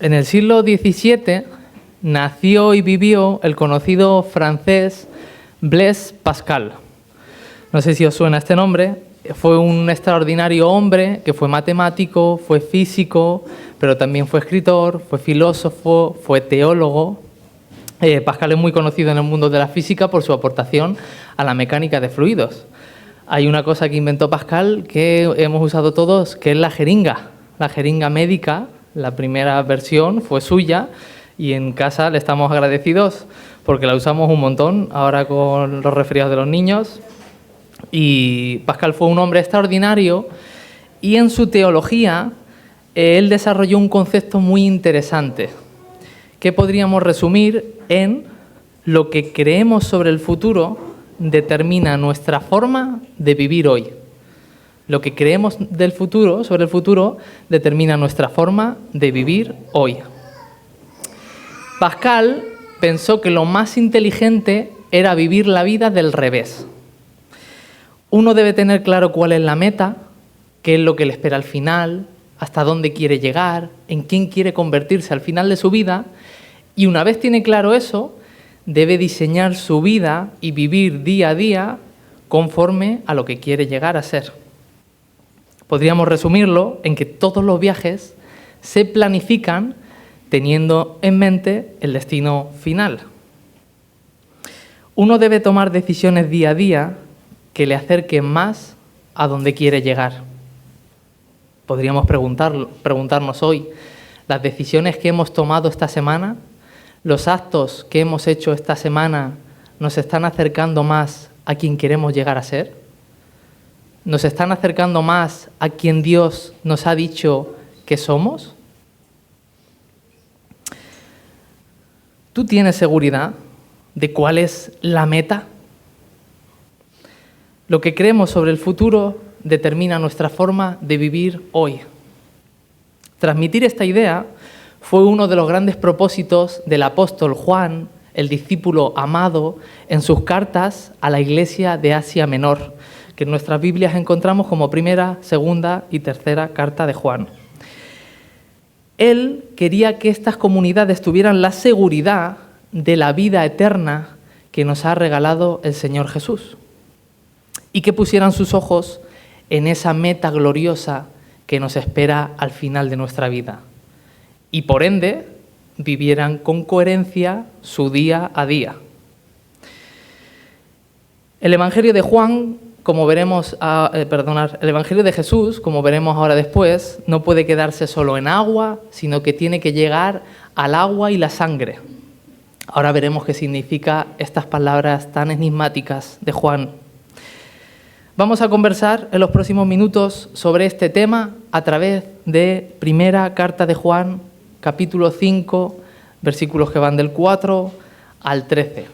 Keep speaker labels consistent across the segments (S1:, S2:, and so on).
S1: En el siglo XVII nació y vivió el conocido francés Blaise Pascal. No sé si os suena este nombre. Fue un extraordinario hombre que fue matemático, fue físico, pero también fue escritor, fue filósofo, fue teólogo. Pascal es muy conocido en el mundo de la física por su aportación a la mecánica de fluidos. Hay una cosa que inventó Pascal que hemos usado todos, que es la jeringa médica. La primera versión fue suya y en casa le estamos agradecidos porque la usamos un montón ahora con los resfriados de los niños. Y Pascal fue un hombre extraordinario y en su teología él desarrolló un concepto muy interesante que podríamos resumir en: lo que creemos sobre el futuro determina nuestra forma de vivir hoy. Lo que creemos del futuro, sobre el futuro, determina nuestra forma de vivir hoy. Pascal pensó que lo más inteligente era vivir la vida del revés. Uno debe tener claro cuál es la meta, qué es lo que le espera al final, hasta dónde quiere llegar, en quién quiere convertirse al final de su vida, y una vez tiene claro eso, debe diseñar su vida y vivir día a día conforme a lo que quiere llegar a ser. Podríamos resumirlo en que todos los viajes se planifican teniendo en mente el destino final. Uno debe tomar decisiones día a día que le acerquen más a donde quiere llegar. Podríamos preguntarnos hoy: ¿las decisiones que hemos tomado esta semana, los actos que hemos hecho esta semana, nos están acercando más a quien queremos llegar a ser? ¿Nos están acercando más a quien Dios nos ha dicho que somos? ¿Tú tienes seguridad de cuál es la meta? Lo que creemos sobre el futuro determina nuestra forma de vivir hoy. Transmitir esta idea fue uno de los grandes propósitos del apóstol Juan, el discípulo amado, en sus cartas a la iglesia de Asia Menor, que en nuestras Biblias encontramos como primera, segunda y tercera carta de Juan. Él quería que estas comunidades tuvieran la seguridad de la vida eterna que nos ha regalado el Señor Jesús y que pusieran sus ojos en esa meta gloriosa que nos espera al final de nuestra vida y, por ende, vivieran con coherencia su día a día. El Evangelio de Juan, como veremos, el Evangelio de Jesús, como veremos ahora después, no puede quedarse solo en agua, sino que tiene que llegar al agua y la sangre. Ahora veremos qué significa estas palabras tan enigmáticas de Juan. Vamos a conversar en los próximos minutos sobre este tema a través de primera carta de Juan, capítulo 5, versículos que van del 4 al 13.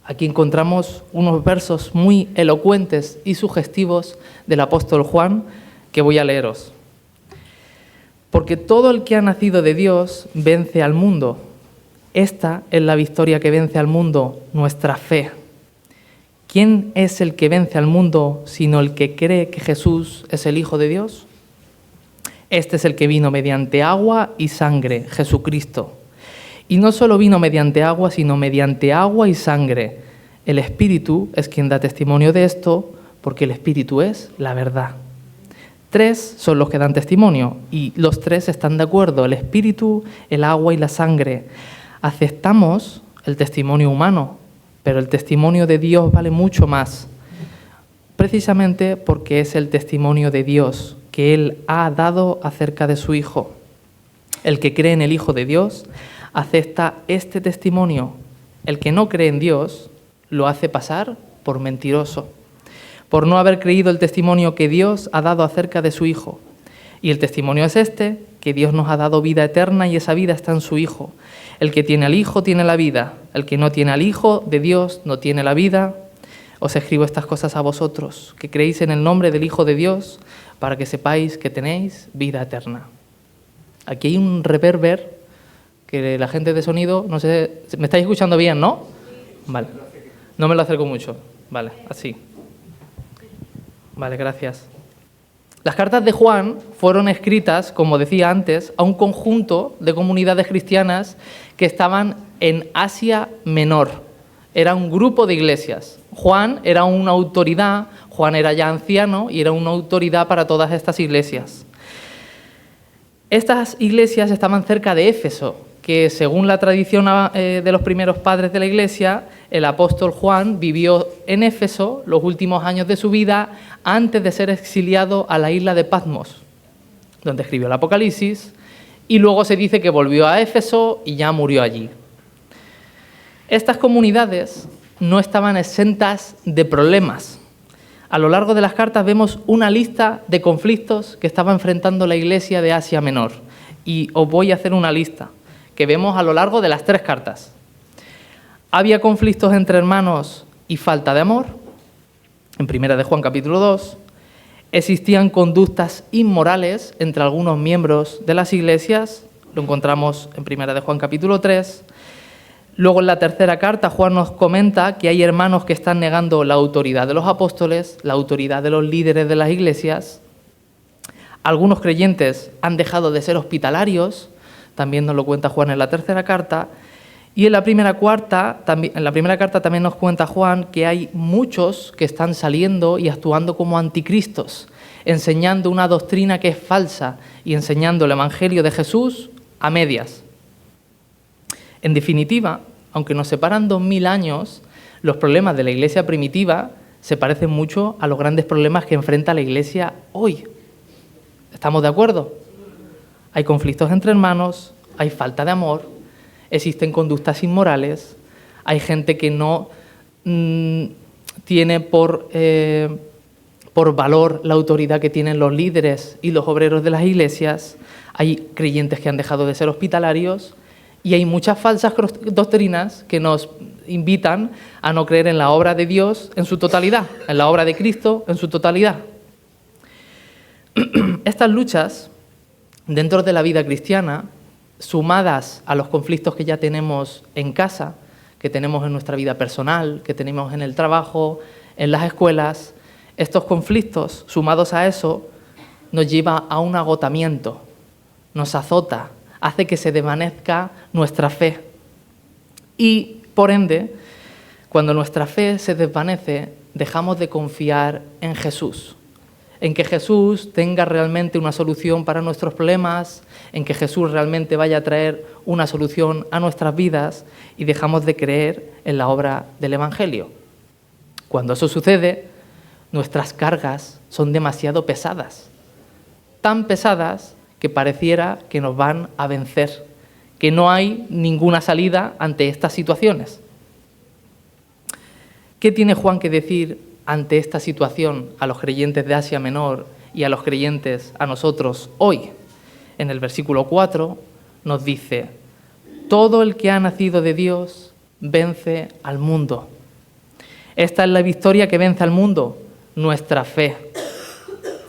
S1: Aquí encontramos unos versos muy elocuentes y sugestivos del apóstol Juan que voy a leeros. Porque todo el que ha nacido de Dios vence al mundo. Esta es la victoria que vence al mundo, nuestra fe. ¿Quién es el que vence al mundo sino el que cree que Jesús es el Hijo de Dios? Este es el que vino mediante agua y sangre, Jesucristo. Y no solo vino mediante agua, sino mediante agua y sangre. El Espíritu es quien da testimonio de esto, porque el Espíritu es la verdad. 3 son los que dan testimonio, y los 3 están de acuerdo: el Espíritu, el agua y la sangre. Aceptamos el testimonio humano, pero el testimonio de Dios vale mucho más, precisamente porque es el testimonio de Dios que Él ha dado acerca de su Hijo. El que cree en el Hijo de Dios acepta este testimonio. El que no cree en Dios lo hace pasar por mentiroso, por no haber creído el testimonio que Dios ha dado acerca de su Hijo. Y el testimonio es este, que Dios nos ha dado vida eterna y esa vida está en su Hijo. El que tiene al Hijo tiene la vida. El que no tiene al Hijo de Dios no tiene la vida. Os escribo estas cosas a vosotros, que creéis en el nombre del Hijo de Dios, para que sepáis que tenéis vida eterna. Aquí hay un reverber que la gente de sonido, no sé, ¿me estáis escuchando bien, no? Vale. No me lo acerco mucho. Vale, así. Vale, gracias. Las cartas de Juan fueron escritas, como decía antes, a un conjunto de comunidades cristianas que estaban en Asia Menor. Era un grupo de iglesias. Juan era una autoridad, Juan era ya anciano y era una autoridad para todas estas iglesias. Estas iglesias estaban cerca de Éfeso, que según la tradición de los primeros padres de la iglesia, el apóstol Juan vivió en Éfeso los últimos años de su vida antes de ser exiliado a la isla de Patmos, donde escribió el Apocalipsis, y luego se dice que volvió a Éfeso y ya murió allí. Estas comunidades no estaban exentas de problemas. A lo largo de las cartas vemos una lista de conflictos que estaba enfrentando la iglesia de Asia Menor, y os voy a hacer una lista que vemos a lo largo de las 3 cartas. Había conflictos entre hermanos y falta de amor, en Primera de Juan capítulo 2. Existían conductas inmorales entre algunos miembros de las iglesias, lo encontramos en Primera de Juan capítulo 3. Luego en la tercera carta Juan nos comenta que hay hermanos que están negando la autoridad de los apóstoles, la autoridad de los líderes de las iglesias. Algunos creyentes han dejado de ser hospitalarios, también nos lo cuenta Juan en la tercera carta. Y en la primera carta también nos cuenta Juan que hay muchos que están saliendo y actuando como anticristos, enseñando una doctrina que es falsa y enseñando el Evangelio de Jesús a medias. En definitiva, aunque nos separan 2000 años, los problemas de la iglesia primitiva se parecen mucho a los grandes problemas que enfrenta la iglesia hoy. ¿Estamos de acuerdo? Hay conflictos entre hermanos, hay falta de amor, existen conductas inmorales, hay gente que no tiene por valor la autoridad que tienen los líderes y los obreros de las iglesias, hay creyentes que han dejado de ser hospitalarios y hay muchas falsas doctrinas que nos invitan a no creer en la obra de Dios en su totalidad, en la obra de Cristo en su totalidad. Estas luchas dentro de la vida cristiana, sumadas a los conflictos que ya tenemos en casa, que tenemos en nuestra vida personal, que tenemos en el trabajo, en las escuelas, estos conflictos, sumados a eso, nos lleva a un agotamiento, nos azota, hace que se desvanezca nuestra fe. Y, por ende, cuando nuestra fe se desvanece, dejamos de confiar en Jesús. En que Jesús tenga realmente una solución para nuestros problemas, en que Jesús realmente vaya a traer una solución a nuestras vidas y dejamos de creer en la obra del Evangelio. Cuando eso sucede, nuestras cargas son demasiado pesadas, tan pesadas que pareciera que nos van a vencer, que no hay ninguna salida ante estas situaciones. ¿Qué tiene Juan que decir ante esta situación a los creyentes de Asia Menor y a los creyentes a nosotros hoy? En el versículo 4 nos dice: todo el que ha nacido de Dios vence al mundo. Esta es la victoria que vence al mundo, nuestra fe.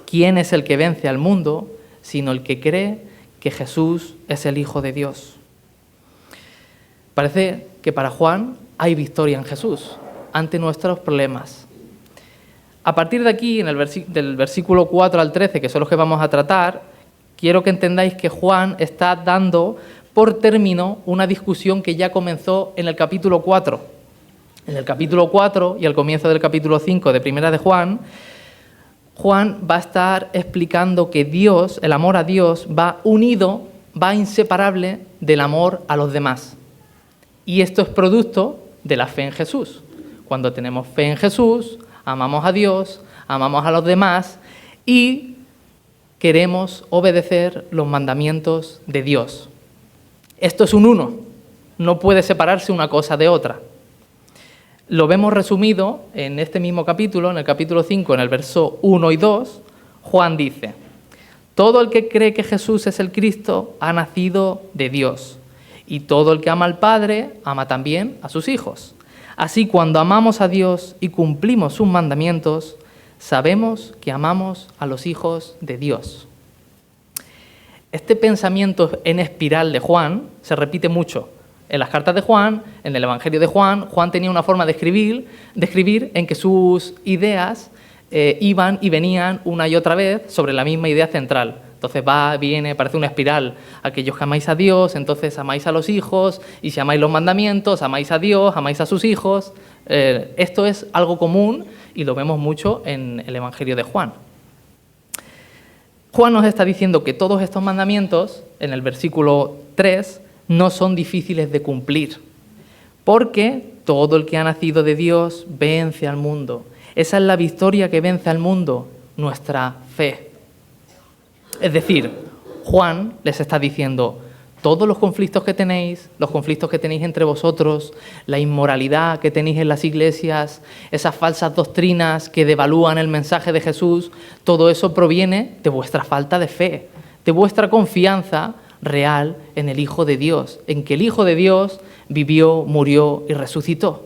S1: ¿Quién es el que vence al mundo sino el que cree que Jesús es el Hijo de Dios? Parece que para Juan hay victoria en Jesús ante nuestros problemas. A partir de aquí, del versículo 4 al 13, que son los que vamos a tratar, quiero que entendáis que Juan está dando por término una discusión que ya comenzó en el capítulo 4. En el capítulo 4 y al comienzo del capítulo 5 de Primera de Juan, Juan va a estar explicando que Dios, el amor a Dios, va unido, va inseparable del amor a los demás. Y esto es producto de la fe en Jesús. Cuando tenemos fe en Jesús, amamos a Dios, amamos a los demás y queremos obedecer los mandamientos de Dios. Esto es un uno, no puede separarse una cosa de otra. Lo vemos resumido en este mismo capítulo, en el capítulo 5, en el verso 1 y 2, Juan dice: todo el que cree que Jesús es el Cristo ha nacido de Dios, y todo el que ama al Padre ama también a sus hijos. Así, cuando amamos a Dios y cumplimos sus mandamientos, sabemos que amamos a los hijos de Dios. Este pensamiento en espiral de Juan se repite mucho. En las cartas de Juan, en el Evangelio de Juan, Juan tenía una forma de escribir en que sus ideas iban y venían una y otra vez sobre la misma idea central. Entonces va, viene, parece una espiral. Aquellos que amáis a Dios, entonces amáis a los hijos, y si amáis los mandamientos, amáis a Dios, amáis a sus hijos. Esto es algo común y lo vemos mucho en el Evangelio de Juan. Juan nos está diciendo que todos estos mandamientos, en el versículo 3, no son difíciles de cumplir, porque todo el que ha nacido de Dios vence al mundo. Esa es la victoria que vence al mundo, nuestra fe. Es decir, Juan les está diciendo, todos los conflictos que tenéis entre vosotros, la inmoralidad que tenéis en las iglesias, esas falsas doctrinas que devalúan el mensaje de Jesús, todo eso proviene de vuestra falta de fe, de vuestra confianza real en el Hijo de Dios, en que el Hijo de Dios vivió, murió y resucitó.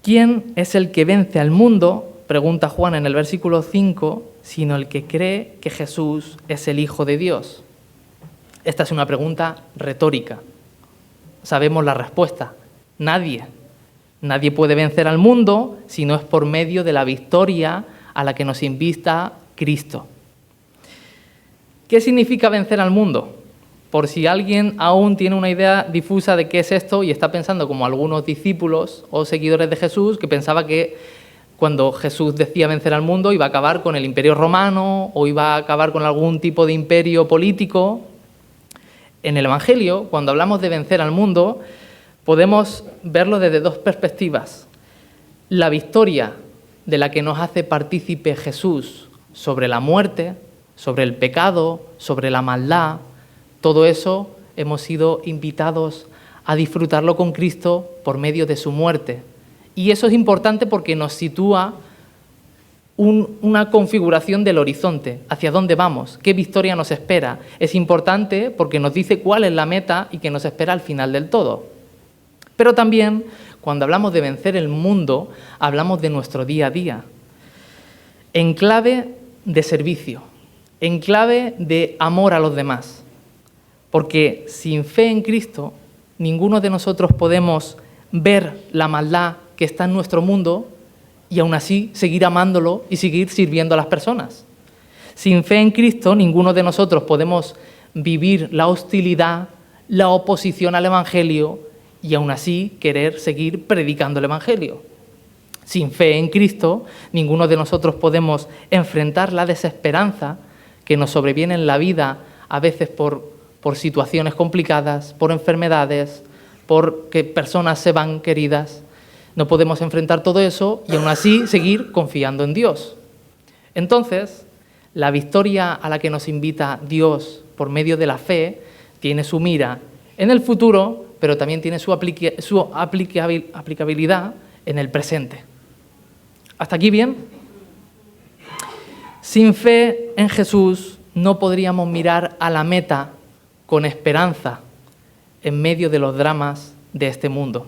S1: ¿Quién es el que vence al mundo? Pregunta Juan en el versículo 5, sino el que cree que Jesús es el Hijo de Dios. Esta es una pregunta retórica. Sabemos la respuesta. Nadie. Nadie puede vencer al mundo si no es por medio de la victoria a la que nos invita Cristo. ¿Qué significa vencer al mundo? Por si alguien aún tiene una idea difusa de qué es esto y está pensando como algunos discípulos o seguidores de Jesús que pensaba que cuando Jesús decía vencer al mundo iba a acabar con el imperio romano o iba a acabar con algún tipo de imperio político. En el Evangelio, cuando hablamos de vencer al mundo, podemos verlo desde dos perspectivas. La victoria de la que nos hace partícipe Jesús sobre la muerte, sobre el pecado, sobre la maldad, todo eso hemos sido invitados a disfrutarlo con Cristo por medio de su muerte. Y eso es importante porque nos sitúa una configuración del horizonte, hacia dónde vamos, qué victoria nos espera. Es importante porque nos dice cuál es la meta y qué nos espera al final del todo. Pero también, cuando hablamos de vencer el mundo, hablamos de nuestro día a día, en clave de servicio, en clave de amor a los demás. Porque sin fe en Cristo, ninguno de nosotros podemos ver la maldad que está en nuestro mundo y aún así seguir amándolo y seguir sirviendo a las personas. Sin fe en Cristo, ninguno de nosotros podemos vivir la hostilidad, la oposición al Evangelio y aún así querer seguir predicando el Evangelio. Sin fe en Cristo, ninguno de nosotros podemos enfrentar la desesperanza que nos sobreviene en la vida, a veces por situaciones complicadas, por enfermedades, porque personas se van queridas. No podemos enfrentar todo eso y aún así seguir confiando en Dios. Entonces, la victoria a la que nos invita Dios por medio de la fe tiene su mira en el futuro, pero también tiene su aplicabilidad en el presente. ¿Hasta aquí bien? Sin fe en Jesús no podríamos mirar a la meta con esperanza en medio de los dramas de este mundo.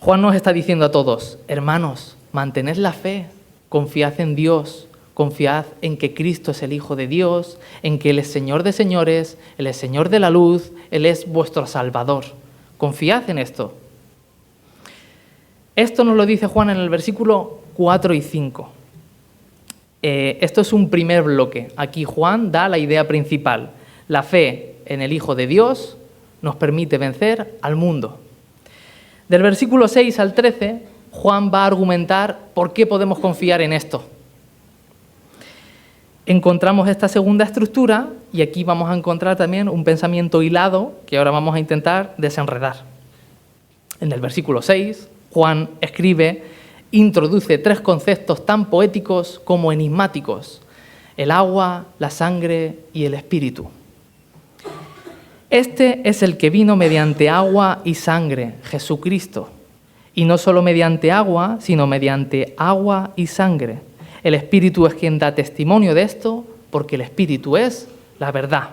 S1: Juan nos está diciendo a todos, hermanos, mantened la fe, confiad en Dios, confiad en que Cristo es el Hijo de Dios, en que Él es Señor de señores, Él es Señor de la luz, Él es vuestro Salvador. Confiad en esto. Esto nos lo dice Juan en el versículo 4 y 5. Esto es un primer bloque. Aquí Juan da la idea principal. La fe en el Hijo de Dios nos permite vencer al mundo. Del versículo 6 al 13, Juan va a argumentar por qué podemos confiar en esto. Encontramos esta segunda estructura y aquí vamos a encontrar también un pensamiento hilado que ahora vamos a intentar desenredar. En el versículo 6, Juan introduce tres conceptos tan poéticos como enigmáticos: el agua, la sangre y el espíritu. Este es el que vino mediante agua y sangre, Jesucristo. Y no solo mediante agua, sino mediante agua y sangre. El Espíritu es quien da testimonio de esto, porque el Espíritu es la verdad.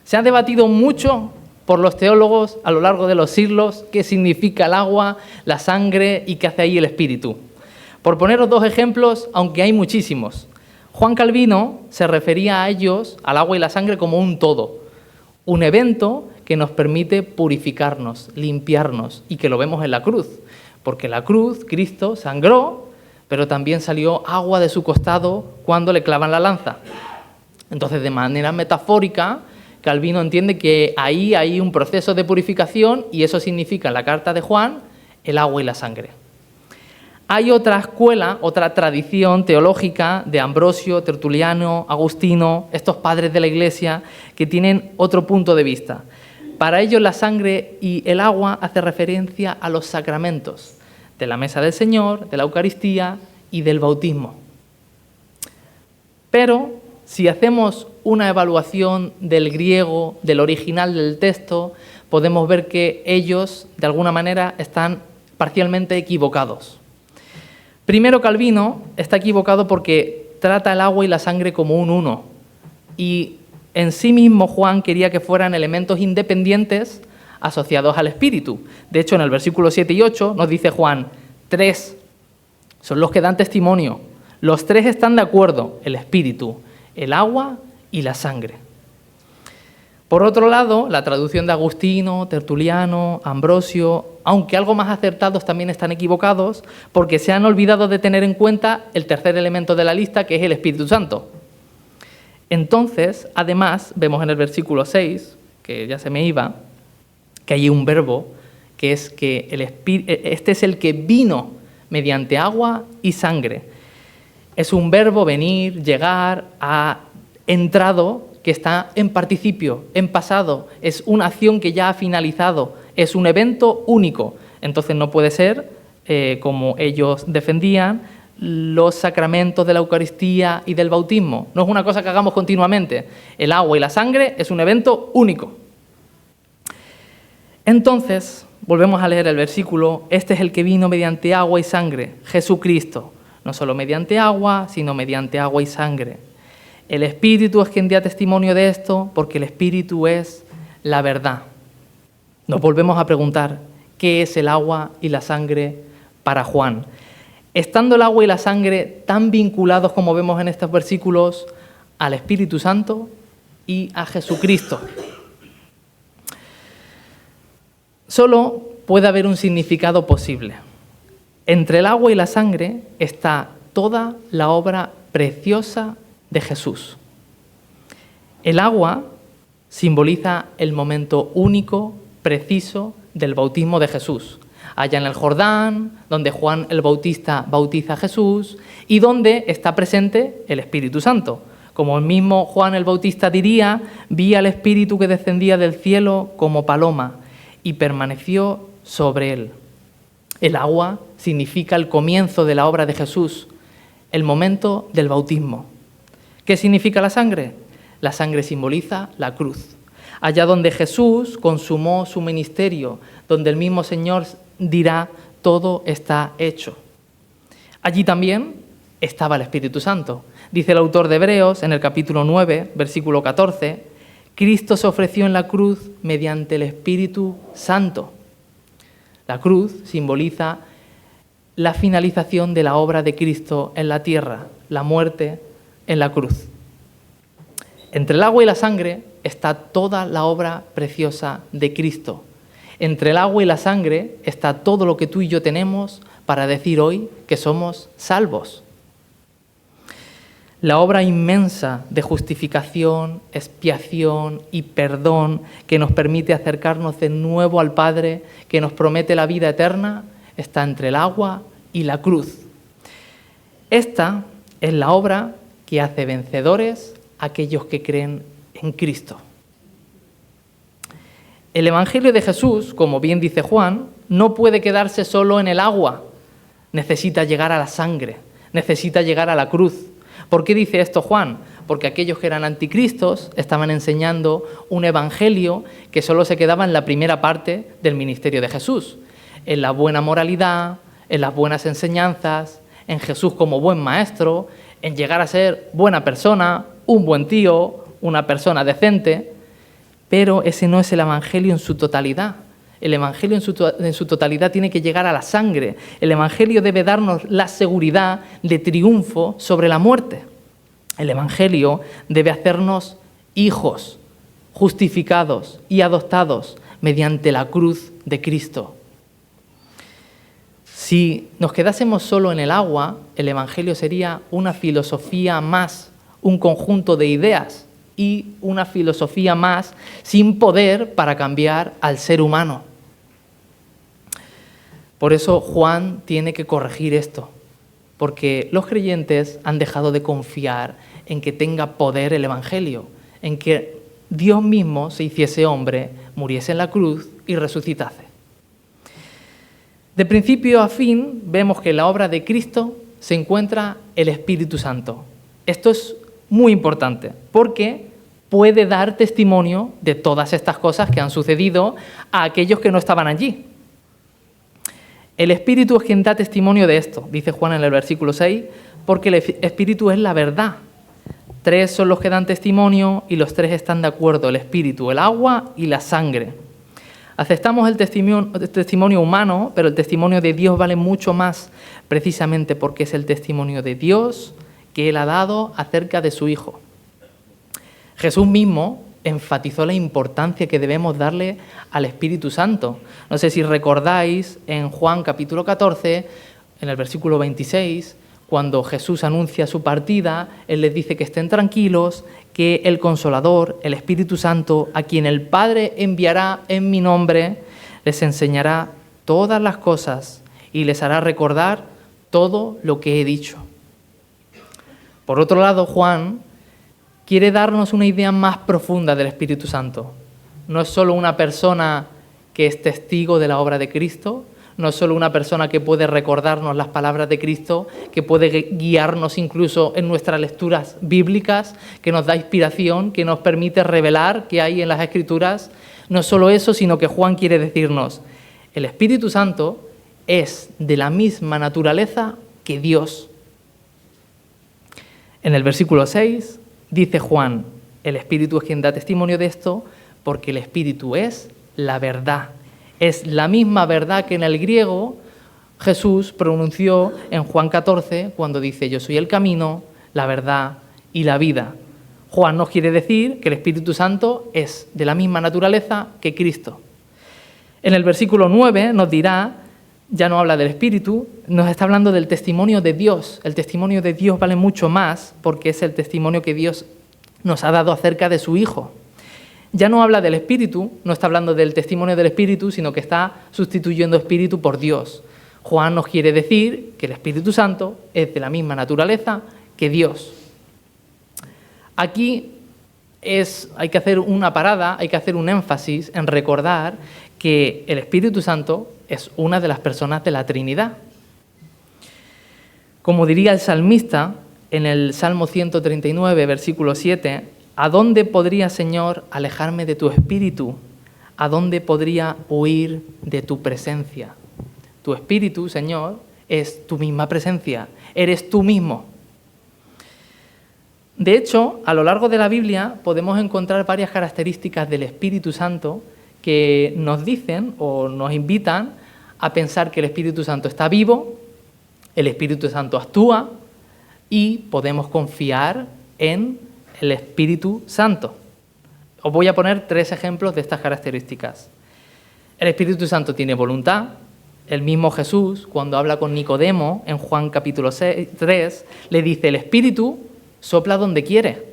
S1: Se ha debatido mucho por los teólogos a lo largo de los siglos qué significa el agua, la sangre y qué hace ahí el Espíritu. Por poneros dos ejemplos, aunque hay muchísimos. Juan Calvino se refería a ellos, al agua y la sangre, como un todo. Un evento que nos permite purificarnos, limpiarnos, y que lo vemos en la cruz, porque en la cruz Cristo sangró, pero también salió agua de su costado cuando le clavan la lanza. Entonces, de manera metafórica, Calvino entiende que ahí hay un proceso de purificación y eso significa en la carta de Juan el agua y la sangre. Hay otra escuela, otra tradición teológica de Ambrosio, Tertuliano, Agustino, estos padres de la Iglesia, que tienen otro punto de vista. Para ellos la sangre y el agua hace referencia a los sacramentos de la mesa del Señor, de la Eucaristía y del bautismo. Pero si hacemos una evaluación del griego, del original del texto, podemos ver que ellos, de alguna manera, están parcialmente equivocados. Primero, Calvino está equivocado porque trata el agua y la sangre como un uno. Y en sí mismo Juan quería que fueran elementos independientes asociados al Espíritu. De hecho, en el versículo 7 y 8 nos dice Juan, 3 son los que dan testimonio. Los 3 están de acuerdo, el Espíritu, el agua y la sangre. Por otro lado, la traducción de Agustino, Tertuliano, Ambrosio, aunque algo más acertados, también están equivocados porque se han olvidado de tener en cuenta el tercer elemento de la lista, que es el Espíritu Santo. Entonces, además, vemos en el versículo 6, que ya se me iba, que hay un verbo, que es que este es el que vino mediante agua y sangre. Es un verbo venir, llegar, ha entrado, que está en participio, en pasado, es una acción que ya ha finalizado, es un evento único. Entonces no puede ser, como ellos defendían, los sacramentos de la Eucaristía y del bautismo. No es una cosa que hagamos continuamente. El agua y la sangre es un evento único. Entonces, volvemos a leer el versículo, este es el que vino mediante agua y sangre, Jesucristo, no solo mediante agua, sino mediante agua y sangre. El Espíritu es quien da testimonio de esto, porque el Espíritu es la verdad. Nos volvemos a preguntar, ¿qué es el agua y la sangre para Juan? Estando el agua y la sangre tan vinculados como vemos en estos versículos al Espíritu Santo y a Jesucristo. Solo puede haber un significado posible. Entre el agua y la sangre está toda la obra preciosa de Jesús. El agua simboliza el momento único, preciso del bautismo de Jesús. Allá en el Jordán, donde Juan el Bautista bautiza a Jesús y donde está presente el Espíritu Santo. Como el mismo Juan el Bautista diría, vi al Espíritu que descendía del cielo como paloma y permaneció sobre él. El agua significa el comienzo de la obra de Jesús, el momento del bautismo. ¿Qué significa la sangre? La sangre simboliza la cruz. Allá donde Jesús consumó su ministerio, donde el mismo Señor dirá, todo está hecho. Allí también estaba el Espíritu Santo. Dice el autor de Hebreos, en el capítulo 9, versículo 14, Cristo se ofreció en la cruz mediante el Espíritu Santo. La cruz simboliza la finalización de la obra de Cristo en la tierra, la muerte en la cruz. Entre el agua y la sangre está toda la obra preciosa de Cristo. Entre el agua y la sangre está todo lo que tú y yo tenemos para decir hoy que somos salvos. La obra inmensa de justificación, expiación y perdón que nos permite acercarnos de nuevo al Padre, que nos promete la vida eterna, está entre el agua y la cruz. Esta es la obra que hace vencedores a aquellos que creen en Cristo. El Evangelio de Jesús, como bien dice Juan, no puede quedarse solo en el agua. Necesita llegar a la sangre, necesita llegar a la cruz. ¿Por qué dice esto Juan? Porque aquellos que eran anticristos estaban enseñando un evangelio que solo se quedaba en la primera parte del ministerio de Jesús, en la buena moralidad, en las buenas enseñanzas, en Jesús como buen maestro, en llegar a ser buena persona, un buen tío, una persona decente, pero ese no es el evangelio en su totalidad. El evangelio en su totalidad tiene que llegar a la sangre. El evangelio debe darnos la seguridad de triunfo sobre la muerte. El evangelio debe hacernos hijos, justificados y adoptados mediante la cruz de Cristo. Si nos quedásemos solo en el agua, el Evangelio sería una filosofía más, un conjunto de ideas y una filosofía más sin poder para cambiar al ser humano. Por eso Juan tiene que corregir esto, porque los creyentes han dejado de confiar en que tenga poder el Evangelio, en que Dios mismo se hiciese hombre, muriese en la cruz y resucitase. De principio a fin vemos que en la obra de Cristo se encuentra el Espíritu Santo. Esto es muy importante porque puede dar testimonio de todas estas cosas que han sucedido a aquellos que no estaban allí. El Espíritu es quien da testimonio de esto, dice Juan en el versículo 6, porque el Espíritu es la verdad. 3 son los que dan testimonio y los 3 están de acuerdo, el Espíritu, el agua y la sangre. Aceptamos el testimonio humano, pero el testimonio de Dios vale mucho más, precisamente porque es el testimonio de Dios que Él ha dado acerca de su Hijo. Jesús mismo enfatizó la importancia que debemos darle al Espíritu Santo. No sé si recordáis en Juan capítulo 14, en el versículo 26, cuando Jesús anuncia su partida, Él les dice que estén tranquilos, que el Consolador, el Espíritu Santo, a quien el Padre enviará en mi nombre, les enseñará todas las cosas y les hará recordar todo lo que he dicho. Por otro lado, Juan quiere darnos una idea más profunda del Espíritu Santo. No es solo una persona que es testigo de la obra de Cristo, no es solo una persona que puede recordarnos las palabras de Cristo, que puede guiarnos incluso en nuestras lecturas bíblicas, que nos da inspiración, que nos permite revelar qué hay en las Escrituras. No es solo eso, sino que Juan quiere decirnos, el Espíritu Santo es de la misma naturaleza que Dios. En el versículo 6 dice Juan, el Espíritu es quien da testimonio de esto, porque el Espíritu es la verdad. Es la misma verdad que en el griego Jesús pronunció en Juan 14 cuando dice, yo soy el camino, la verdad y la vida. Juan nos quiere decir que el Espíritu Santo es de la misma naturaleza que Cristo. En el versículo 9 nos dirá, ya no habla del Espíritu, nos está hablando del testimonio de Dios. El testimonio de Dios vale mucho más porque es el testimonio que Dios nos ha dado acerca de su Hijo. Ya no habla del Espíritu, no está hablando del testimonio del Espíritu, sino que está sustituyendo Espíritu por Dios. Juan nos quiere decir que el Espíritu Santo es de la misma naturaleza que Dios. Aquí hay que hacer una parada, hay que hacer un énfasis en recordar que el Espíritu Santo es una de las personas de la Trinidad. Como diría el salmista en el Salmo 139, versículo 7, ¿a dónde podría, Señor, alejarme de tu Espíritu? ¿A dónde podría huir de tu presencia? Tu Espíritu, Señor, es tu misma presencia, eres tú mismo. De hecho, a lo largo de la Biblia podemos encontrar varias características del Espíritu Santo que nos dicen o nos invitan a pensar que el Espíritu Santo está vivo, el Espíritu Santo actúa y podemos confiar en el Espíritu Santo. Os voy a poner 3 ejemplos de estas características. El Espíritu Santo tiene voluntad. El mismo Jesús, cuando habla con Nicodemo, en Juan capítulo 3, le dice, el Espíritu sopla donde quiere.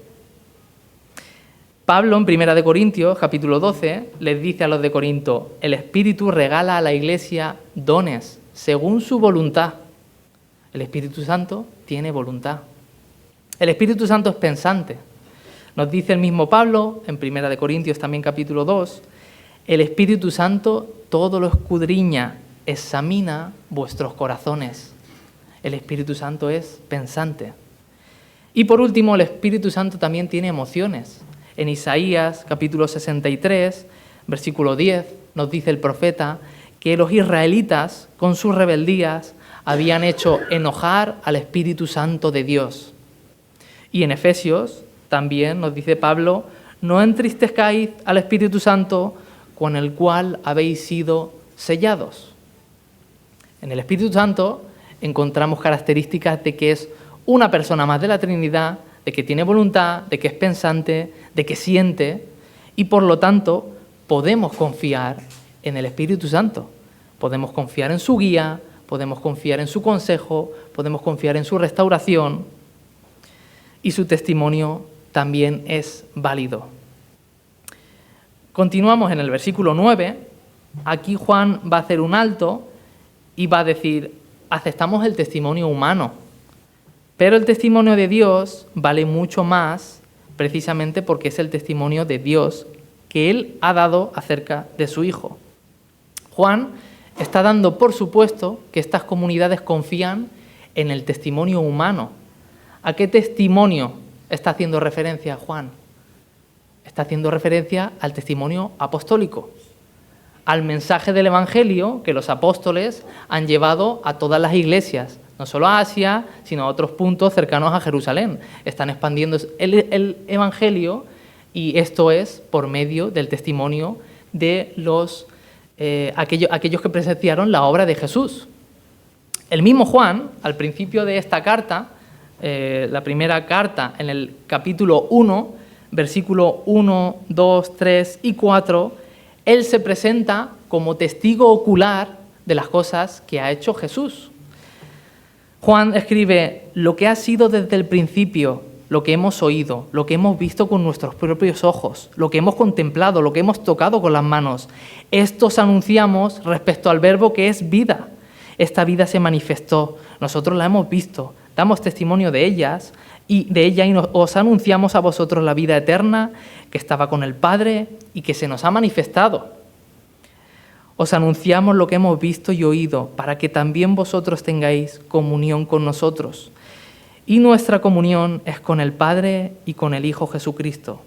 S1: Pablo, en 1 Corintios, capítulo 12, les dice a los de Corinto, el Espíritu regala a la Iglesia dones según su voluntad. El Espíritu Santo tiene voluntad. El Espíritu Santo es pensante. Nos dice el mismo Pablo, en 1 Corintios también capítulo 2, el Espíritu Santo todo lo escudriña, examina vuestros corazones. El Espíritu Santo es pensante. Y por último, el Espíritu Santo también tiene emociones. En Isaías capítulo 63, versículo 10, nos dice el profeta que los israelitas, con sus rebeldías, habían hecho enojar al Espíritu Santo de Dios. Y en Efesios también nos dice Pablo, no entristezcáis al Espíritu Santo con el cual habéis sido sellados. En el Espíritu Santo encontramos características de que es una persona más de la Trinidad, de que tiene voluntad, de que es pensante, de que siente y por lo tanto podemos confiar en el Espíritu Santo. Podemos confiar en su guía, podemos confiar en su consejo, podemos confiar en su restauración y su testimonio también es válido. Continuamos en el versículo 9. Aquí Juan va a hacer un alto y va a decir: aceptamos el testimonio humano, pero el testimonio de Dios vale mucho más, precisamente porque es el testimonio de Dios que Él ha dado acerca de su Hijo. Juan está dando por supuesto que estas comunidades confían en el testimonio humano. ¿A qué testimonio está haciendo referencia Juan? Está haciendo referencia al testimonio apostólico, al mensaje del Evangelio que los apóstoles han llevado a todas las iglesias, no solo a Asia, sino a otros puntos cercanos a Jerusalén. Están expandiendo el Evangelio y esto es por medio del testimonio de aquellos que presenciaron la obra de Jesús. El mismo Juan, al principio de esta carta, la primera carta en el capítulo 1, versículo 1, 2, 3 y 4, él se presenta como testigo ocular de las cosas que ha hecho Jesús. Juan escribe: lo que ha sido desde el principio, lo que hemos oído, lo que hemos visto con nuestros propios ojos, lo que hemos contemplado, lo que hemos tocado con las manos. Esto os anunciamos respecto al Verbo que es vida. Esta vida se manifestó, nosotros la hemos visto, damos testimonio de ella y os anunciamos a vosotros la vida eterna que estaba con el Padre y que se nos ha manifestado. Os anunciamos lo que hemos visto y oído para que también vosotros tengáis comunión con nosotros. Y nuestra comunión es con el Padre y con el Hijo Jesucristo.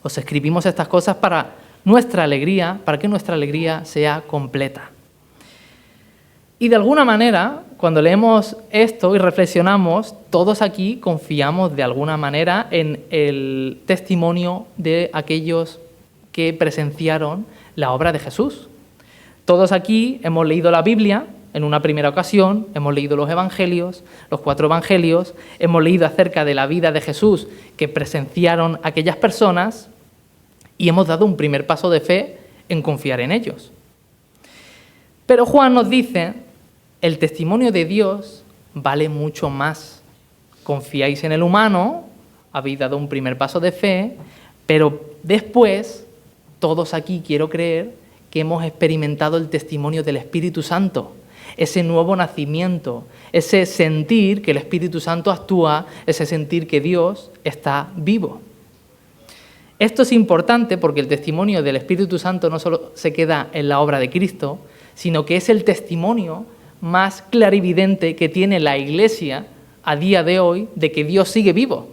S1: Os escribimos estas cosas para nuestra alegría, para que nuestra alegría sea completa. Y de alguna manera, cuando leemos esto y reflexionamos, todos aquí confiamos de alguna manera en el testimonio de aquellos que presenciaron la obra de Jesús. Todos aquí hemos leído la Biblia en una primera ocasión, hemos leído los evangelios, los 4 evangelios, hemos leído acerca de la vida de Jesús que presenciaron aquellas personas y hemos dado un primer paso de fe en confiar en ellos. Pero Juan nos dice: el testimonio de Dios vale mucho más. Confiáis en el humano, habéis dado un primer paso de fe, pero después, todos aquí quiero creer que hemos experimentado el testimonio del Espíritu Santo, ese nuevo nacimiento, ese sentir que el Espíritu Santo actúa, ese sentir que Dios está vivo. Esto es importante porque el testimonio del Espíritu Santo no solo se queda en la obra de Cristo, sino que es el testimonio más clarividente que tiene la Iglesia a día de hoy de que Dios sigue vivo,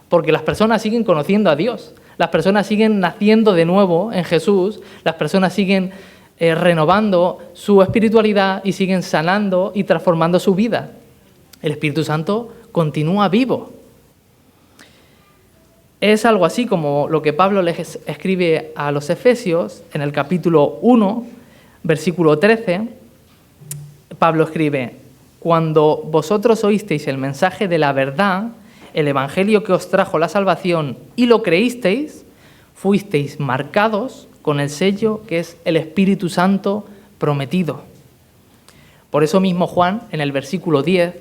S1: porque las personas siguen conociendo a Dios, las personas siguen naciendo de nuevo en Jesús, las personas siguen renovando su espiritualidad y siguen sanando y transformando su vida. El Espíritu Santo continúa vivo. Es algo así como lo que Pablo les escribe a los Efesios en el capítulo 1, versículo 13. Pablo escribe: cuando vosotros oísteis el mensaje de la verdad, el evangelio que os trajo la salvación, y lo creísteis, fuisteis marcados con el sello que es el Espíritu Santo prometido. Por eso mismo Juan, en el versículo 10,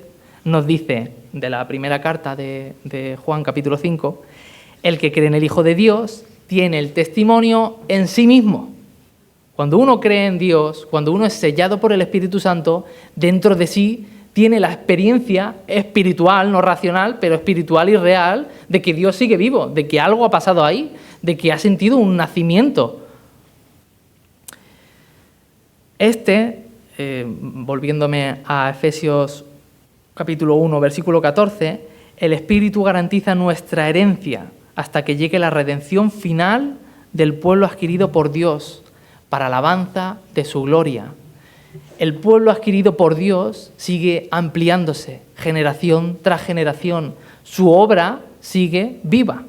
S1: nos dice, de la primera carta de Juan, capítulo 5, el que cree en el Hijo de Dios tiene el testimonio en sí mismo. Cuando uno cree en Dios, cuando uno es sellado por el Espíritu Santo, dentro de sí tiene la experiencia espiritual, no racional, pero espiritual y real, de que Dios sigue vivo, de que algo ha pasado ahí, de que ha sentido un nacimiento. Volviéndome a Efesios capítulo 1, versículo 14, el Espíritu garantiza nuestra herencia hasta que llegue la redención final del pueblo adquirido por Dios, para alabanza de su gloria. El pueblo adquirido por Dios sigue ampliándose, generación tras generación. Su obra sigue viva.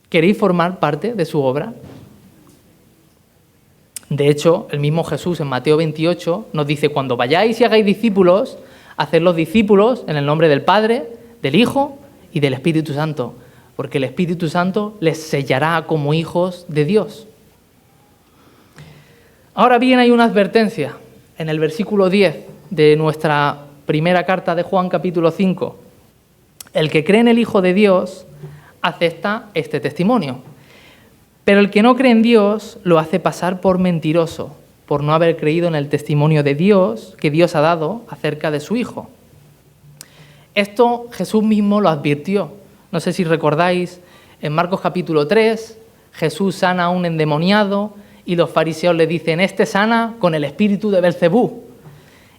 S1: ¿Queréis formar parte de su obra? De hecho, el mismo Jesús en Mateo 28 nos dice: cuando vayáis y hagáis discípulos, hacedlos discípulos en el nombre del Padre, del Hijo y del Espíritu Santo. porque el Espíritu Santo les sellará como hijos de Dios. Ahora bien, hay una advertencia en el versículo 10 de nuestra primera carta de Juan, capítulo 5. El que cree en el Hijo de Dios acepta este testimonio, pero el que no cree en Dios lo hace pasar por mentiroso, por no haber creído en el testimonio de Dios que Dios ha dado acerca de su Hijo. Esto Jesús mismo lo advirtió. No sé si recordáis, en Marcos capítulo 3, Jesús sana a un endemoniado y los fariseos le dicen, este sana con el espíritu de Belcebú.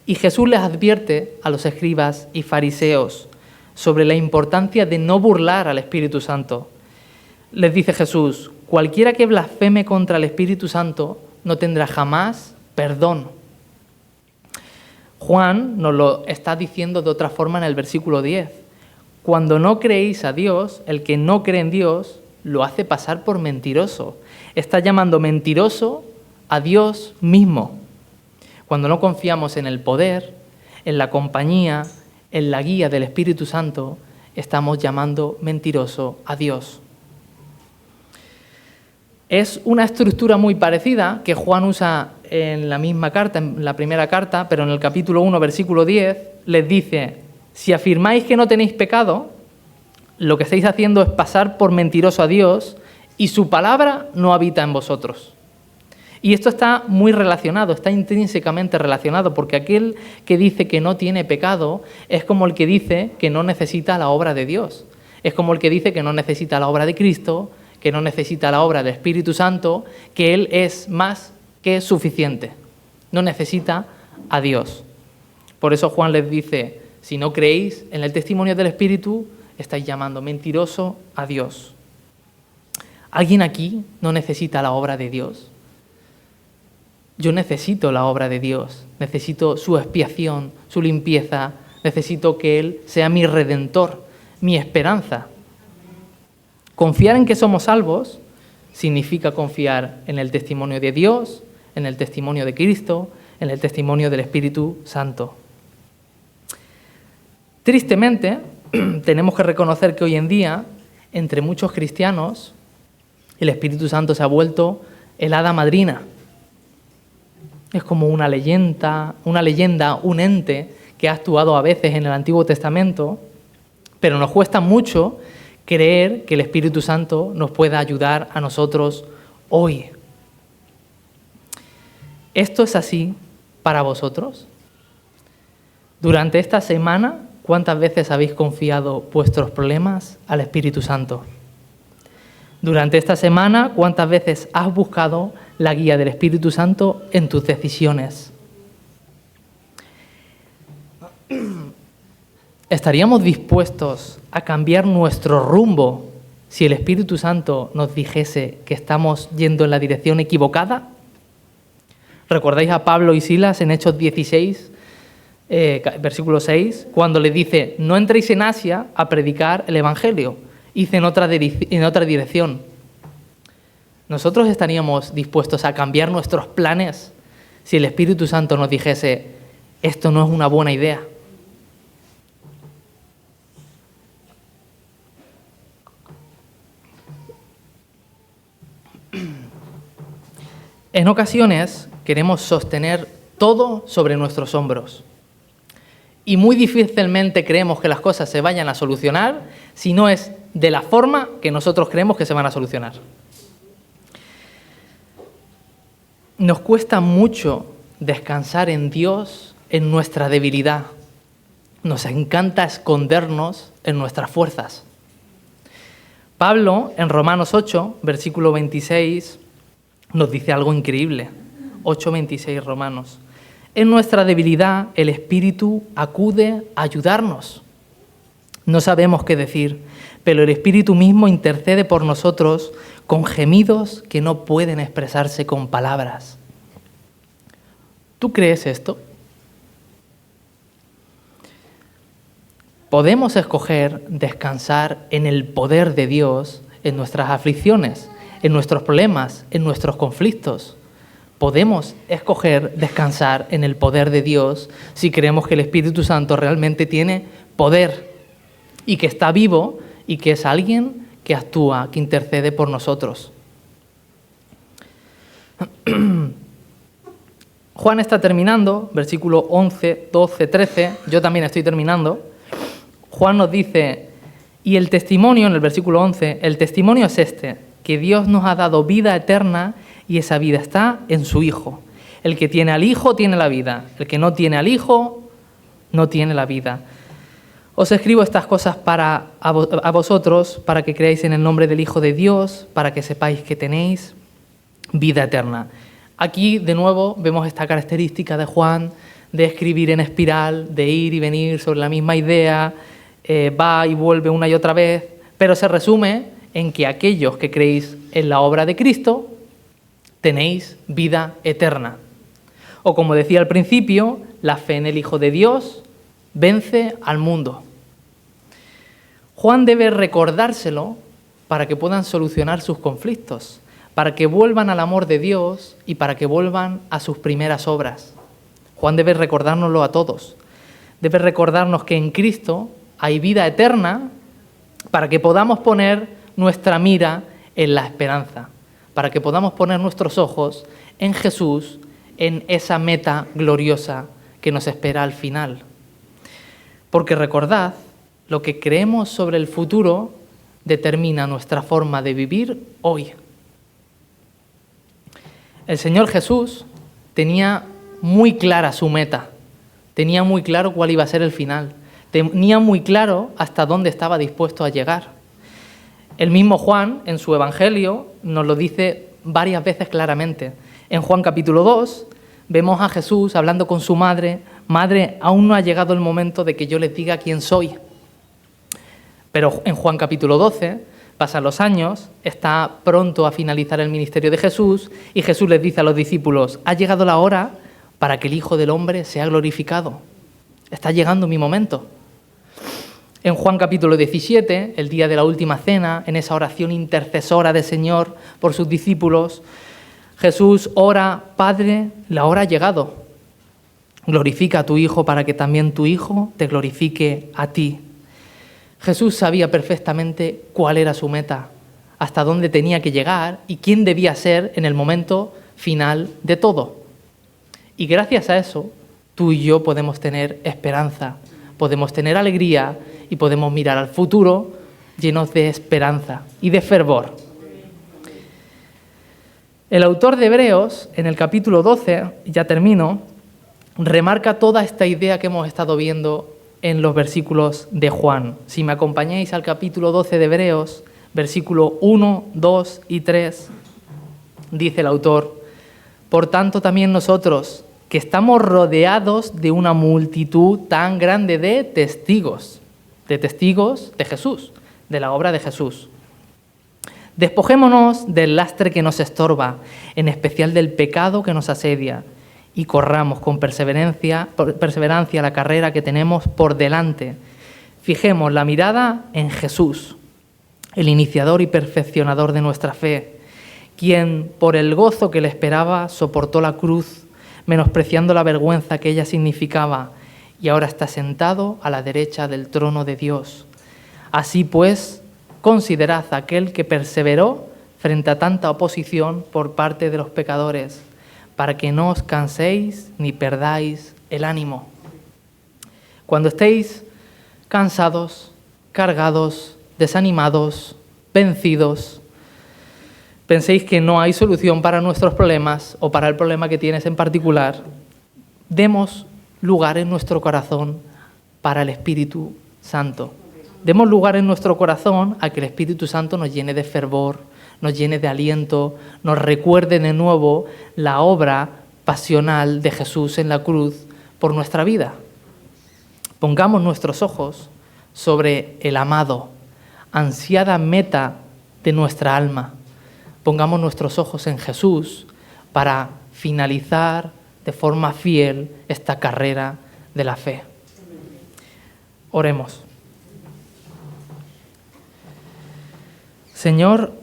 S1: Y Jesús les advierte a los escribas y fariseos sobre la importancia de no burlar al Espíritu Santo. Les dice Jesús, cualquiera que blasfeme contra el Espíritu Santo no tendrá jamás perdón. Juan nos lo está diciendo de otra forma en el versículo 10. Cuando no creéis a Dios, el que no cree en Dios lo hace pasar por mentiroso. Está llamando mentiroso a Dios mismo. Cuando no confiamos en el poder, en la compañía, en la guía del Espíritu Santo, estamos llamando mentiroso a Dios. Es una estructura muy parecida que Juan usa en la misma carta, en la primera carta, pero en el capítulo 1, versículo 10, les dice, si afirmáis que no tenéis pecado, lo que estáis haciendo es pasar por mentiroso a Dios y su palabra no habita en vosotros. Y esto está muy relacionado, está intrínsecamente relacionado, porque aquel que dice que no tiene pecado es como el que dice que no necesita la obra de Dios. Es como el que dice que no necesita la obra de Cristo, que no necesita la obra del Espíritu Santo, que Él es más que suficiente. No necesita a Dios. Por eso Juan les dice, si no creéis en el testimonio del Espíritu, estáis llamando mentiroso a Dios. ¿Alguien aquí no necesita la obra de Dios? Yo necesito la obra de Dios, necesito su expiación, su limpieza, necesito que Él sea mi redentor, mi esperanza. Confiar en que somos salvos significa confiar en el testimonio de Dios, en el testimonio de Cristo, en el testimonio del Espíritu Santo. Tristemente, tenemos que reconocer que hoy en día, entre muchos cristianos, el Espíritu Santo se ha vuelto el hada madrina. Es como una leyenda, un ente que ha actuado a veces en el Antiguo Testamento, pero nos cuesta mucho creer que el Espíritu Santo nos pueda ayudar a nosotros hoy. ¿Esto es así para vosotros? Durante esta semana, ¿cuántas veces habéis confiado vuestros problemas al Espíritu Santo? Durante esta semana, ¿cuántas veces has buscado la guía del Espíritu Santo en tus decisiones? ¿Estaríamos dispuestos a cambiar nuestro rumbo si el Espíritu Santo nos dijese que estamos yendo en la dirección equivocada? ¿Recordáis a Pablo y Silas en Hechos 16, versículo 6, cuando les dice, no entréis en Asia a predicar el Evangelio, id en otra dirección? ¿Nosotros estaríamos dispuestos a cambiar nuestros planes si el Espíritu Santo nos dijese, esto no es una buena idea? En ocasiones queremos sostener todo sobre nuestros hombros y muy difícilmente creemos que las cosas se vayan a solucionar si no es de la forma que nosotros creemos que se van a solucionar. Nos cuesta mucho descansar en Dios en nuestra debilidad. Nos encanta escondernos en nuestras fuerzas. Pablo, en Romanos 8, versículo 26, nos dice algo increíble. 8:26 Romanos. En nuestra debilidad el Espíritu acude a ayudarnos. No sabemos qué decir, pero el Espíritu mismo intercede por nosotros con gemidos que no pueden expresarse con palabras. ¿Tú crees esto? Podemos escoger descansar en el poder de Dios en nuestras aflicciones, en nuestros problemas, en nuestros conflictos. Podemos escoger descansar en el poder de Dios si creemos que el Espíritu Santo realmente tiene poder y que está vivo y que es alguien que actúa, que intercede por nosotros. Juan está terminando, versículo 11, 12, 13, yo también estoy terminando. Juan nos dice, y el testimonio, en el versículo 11, el testimonio es este, que Dios nos ha dado vida eterna y esa vida está en su Hijo. El que tiene al Hijo tiene la vida, el que no tiene al Hijo no tiene la vida. Os escribo estas cosas a vosotros, para que creáis en el nombre del Hijo de Dios, para que sepáis que tenéis vida eterna. Aquí, de nuevo, vemos esta característica de Juan de escribir en espiral, de ir y venir sobre la misma idea, va y vuelve una y otra vez, pero se resume en que aquellos que creéis en la obra de Cristo tenéis vida eterna. O como decía al principio, la fe en el Hijo de Dios vence al mundo. Juan debe recordárselo para que puedan solucionar sus conflictos, para que vuelvan al amor de Dios y para que vuelvan a sus primeras obras. Juan debe recordárnoslo a todos. Debe recordarnos que en Cristo hay vida eterna para que podamos poner nuestra mira en la esperanza, para que podamos poner nuestros ojos en Jesús, en esa meta gloriosa que nos espera al final. Porque recordad, lo que creemos sobre el futuro determina nuestra forma de vivir hoy. El Señor Jesús tenía muy clara su meta, tenía muy claro cuál iba a ser el final, tenía muy claro hasta dónde estaba dispuesto a llegar. El mismo Juan, en su Evangelio, nos lo dice varias veces claramente. En Juan capítulo 2, vemos a Jesús hablando con su madre. Madre, aún no ha llegado el momento de que yo les diga quién soy. Pero en Juan capítulo 12, pasan los años, está pronto a finalizar el ministerio de Jesús y Jesús les dice a los discípulos, ha llegado la hora para que el Hijo del Hombre sea glorificado. Está llegando mi momento. En Juan capítulo 17, el día de la última cena, en esa oración intercesora del Señor por sus discípulos, Jesús ora, Padre, la hora ha llegado. Glorifica a tu Hijo para que también tu Hijo te glorifique a ti. Jesús sabía perfectamente cuál era su meta, hasta dónde tenía que llegar y quién debía ser en el momento final de todo. Y gracias a eso, tú y yo podemos tener esperanza, podemos tener alegría y podemos mirar al futuro llenos de esperanza y de fervor. El autor de Hebreos, en el capítulo 12, ya termino, remarca toda esta idea que hemos estado viendo en los versículos de Juan. Si me acompañáis al capítulo 12 de Hebreos, versículo 1, 2 y 3, dice el autor, por tanto también nosotros, que estamos rodeados de una multitud tan grande de testigos de Jesús, de la obra de Jesús. Despojémonos del lastre que nos estorba, en especial del pecado que nos asedia, y corramos con perseverancia la carrera que tenemos por delante. Fijemos la mirada en Jesús, el iniciador y perfeccionador de nuestra fe, quien por el gozo que le esperaba soportó la cruz, menospreciando la vergüenza que ella significaba, y ahora está sentado a la derecha del trono de Dios. Así pues, considerad a aquel que perseveró frente a tanta oposición por parte de los pecadores, para que no os canséis ni perdáis el ánimo. Cuando estéis cansados, cargados, desanimados, vencidos, penséis que no hay solución para nuestros problemas o para el problema que tienes en particular, demos lugar en nuestro corazón para el Espíritu Santo. Demos lugar en nuestro corazón a que el Espíritu Santo nos llene de fervor, nos llene de aliento, nos recuerde de nuevo la obra pasional de Jesús en la cruz por nuestra vida. Pongamos nuestros ojos sobre el amado, ansiada meta de nuestra alma. Pongamos nuestros ojos en Jesús para finalizar de forma fiel esta carrera de la fe. Oremos. Señor,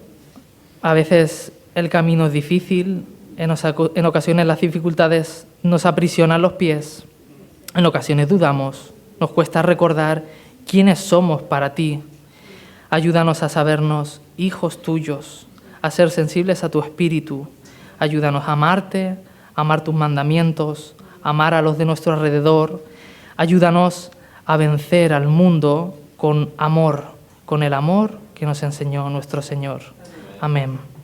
S1: a veces el camino es difícil, en ocasiones las dificultades nos aprisionan los pies, en ocasiones dudamos, nos cuesta recordar quiénes somos para ti. Ayúdanos a sabernos hijos tuyos, a ser sensibles a tu espíritu. Ayúdanos a amarte, a amar tus mandamientos, a amar a los de nuestro alrededor. Ayúdanos a vencer al mundo con amor, con el amor que nos enseñó nuestro Señor. Amén.